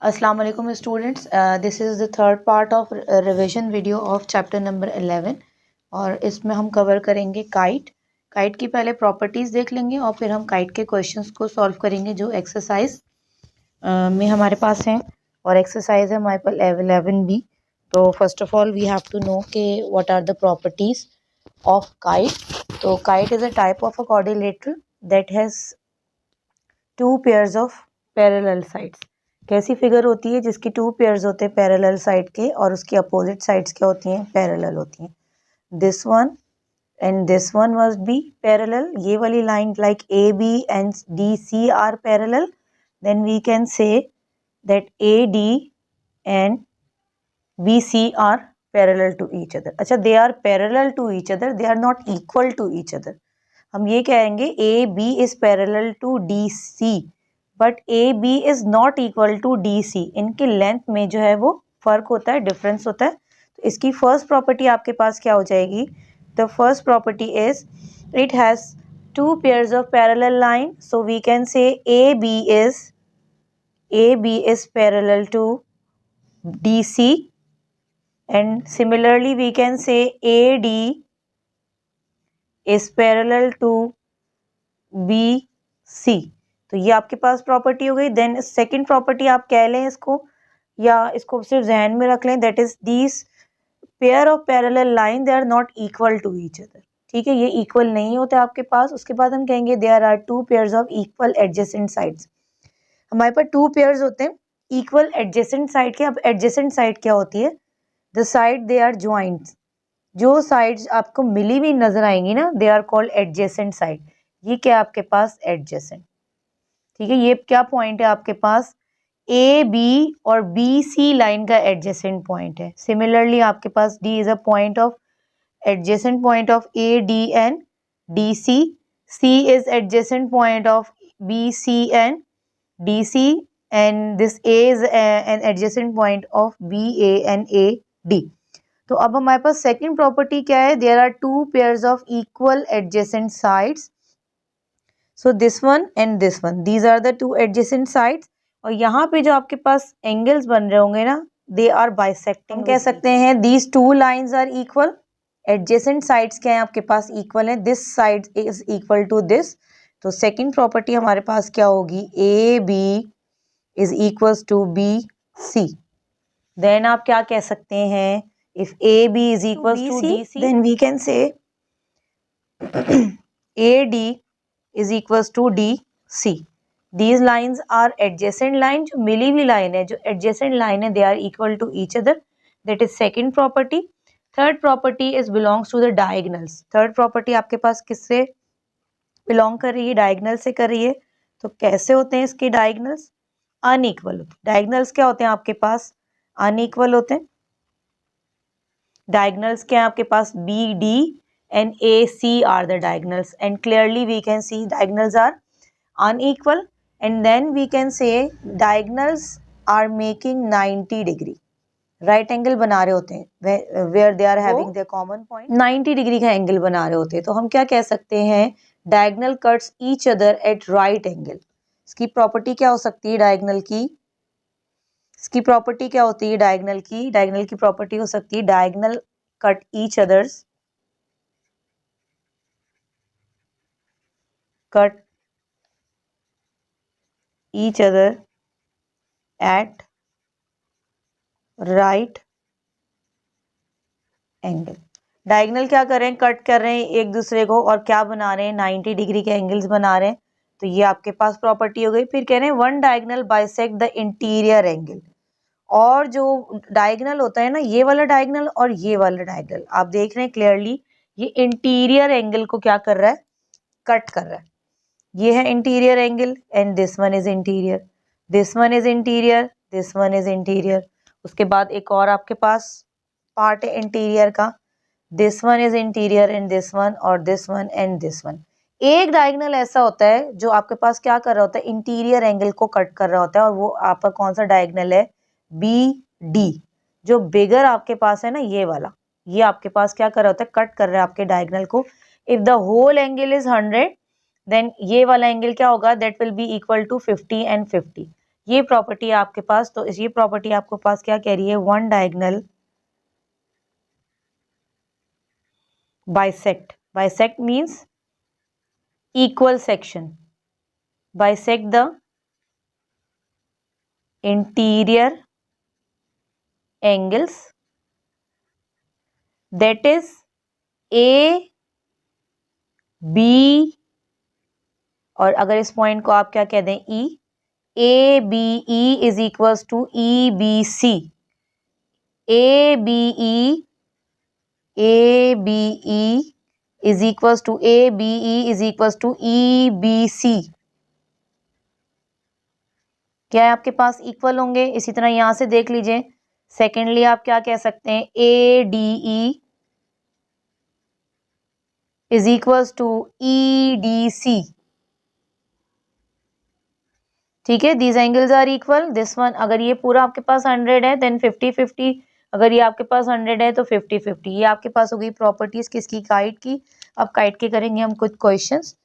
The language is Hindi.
अस्सलाम वालेकुम students, this is the third part of revision video of chapter number 11 और इसमें हम कवर करेंगे काइट की पहले प्रॉपर्टीज़ देख लेंगे और फिर हम काइट के क्वेश्चंस को सॉल्व करेंगे जो एक्सरसाइज में हमारे पास हैं और एक्सरसाइज है हमारे पास 11 भी। तो first of all we have to know के what are the properties of kite. तो kite is a type of a quadrilateral that has two pairs of parallel sides. कैसी फिगर होती है जिसकी टू पेयर्स होते हैं पैरेलल साइड के और उसकी अपोजिट साइड्स क्या होती हैं, पैरेलल होती हैं। This one and this one must be parallel. ये वाली line like A B and D C are parallel, then we can say that A D and B C are parallel to each other. अच्छा, they are parallel to each other, they are not equal to each other. हम ये कहेंगे A B is parallel to D C but A B is not equal to D सी। इनके लेंथ में जो है वो फर्क होता है, डिफरेंस होता है। तो इसकी फर्स्ट प्रॉपर्टी आपके पास क्या हो जाएगी? The first property is it has two pairs of parallel line, so we can say A B is parallel to D C and similarly we can say AD is parallel to BC। तो ये आपके पास प्रॉपर्टी हो गई। देन सेकंड प्रॉपर्टी आप कह लें इसको या इसको सिर्फ जहन में रख लें, that is these pair of parallel line they are not equal to each other. ठीक है, ये इक्वल नहीं होता आपके पास। उसके बाद हम कहेंगे there are two pairs of equal adjacent sides. हमारे पास टू पेयर्स होते हैं इक्वल एडजेसेंट साइड के। अब एडजेसेंट साइड क्या होती है? The side they are joints. जो साइड्स आपको मिली हुई नजर आएंगी ना, they are called adjacent side. ये क्या आपके पास? एडजेसेंट। ठीक है, ये क्या पॉइंट है आपके पास? ए बी और बी सी लाइन का एडजेसेंट पॉइंट है। सिमिलरली आपके पास D is a point of adjacent point of A D and D C. C is adjacent point of B C and D C and this A is an adjacent point of B A and A D. तो अब हमारे पास सेकंड प्रॉपर्टी क्या है? There are two pairs of equal adjacent sides, so this one and this one, these are the two adjacent sides. और यहाँ पे जो आपके पास एंगल्स बन रहे होंगे ना, दे आर बाइसेक्टिंग। हम कह सकते हैं these two lines are equal. Adjacent sides क्या है आपके पास? इक्वल है। This side is equal to this. तो सेकंड प्रॉपर्टी हमारे पास क्या होगी? A B is equals to B C. Then आप क्या कह सकते हैं? if AB is equals to DC, then we can say AD is equals to DC. These lines are adjacent line। जो मिली हुई लाइन है, जो adjacent line है, they are equal to each other. That is second property. Third property is belongs to the diagonals. Third property आपके पास किससे belong कर रही है? diagonal से कर रही है। तो कैसे होते हैं इसके diagonals? unequal होते हैं। diagonals क्या होते हैं आपके पास? unequal होते हैं। diagonals क्या है आपके पास? BD and AC are the diagonals and clearly we can see diagonals are unequal and then we can say diagonals are making 90 degree right angle बना रहे होते हैं where they are having their common point 90 degree का एंगल बना रहे होते हैं। तो हम क्या कह सकते हैं? diagonal cuts each other at right angle। इसकी प्रॉपर्टी क्या हो सकती है डायगोनल की? इसकी प्रॉपर्टी क्या होती है डायगोनल की? डायगोनल की प्रॉपर्टी हो सकती है diagonal cut each others, cut each other at right angle. Diagonal क्या कर रहे हैं? कट कर रहे हैं एक दूसरे को और क्या बना रहे हैं? 90 डिग्री के एंगल्स बना रहे हैं। तो ये आपके पास प्रॉपर्टी हो गई। फिर कह रहे हैं one diagonal bisect the interior angle. और जो डायगोनल होता है ना, ये वाला डायगोनल और ये वाला डायगोनल, आप देख रहे हैं क्लियरली ये इंटीरियर एंगल को क्या कर रहा है? कट कर रहा है। ये है interior angle and this one is interior, this one is interior, this one is interior. उसके बाद एक और आपके पास पार्ट है इंटीरियर का, this one is interior and this one और this one and this one. एक डायगोनल ऐसा होता है जो आपके पास क्या कर रहा होता है? इंटीरियर एंगल को कट कर रहा होता है और वो आपका कौन सा डायगोनल है? BD। जो बिगर आपके पास है ना, ये वाला, ये आपके पास क्या कर रहा होता है? कट कर रहा है आपके डायगोनल को। If the whole angle is 100 then ये वाला एंगल क्या होगा? That will be equal to 50 and 50। ये प्रॉपर्टी आपके पास, तो ये प्रॉपर्टी आपके पास क्या कह रही है, one diagonal bisect, bisect means equal section, bisect the interior angles, that is A B, और अगर इस पॉइंट को आप क्या कह दें E, A B E is equals to E B C, A B E is equals to A B E is equals to E B C, क्या है आपके पास इक्वल होंगे। इसी तरह यहां से देख लीजिए, सेकेंडली आप क्या कह सकते हैं, A D E is equals to E D C, ठीक है, these angles are equal, this one, अगर ये पूरा आपके पास 100 है देन 50-50, अगर ये आपके पास 100 है तो 50-50, ये आपके पास हो गई प्रॉपर्टीज किसकी, काइट की। अब काइट के करेंगे हम कुछ क्वेश्चंस।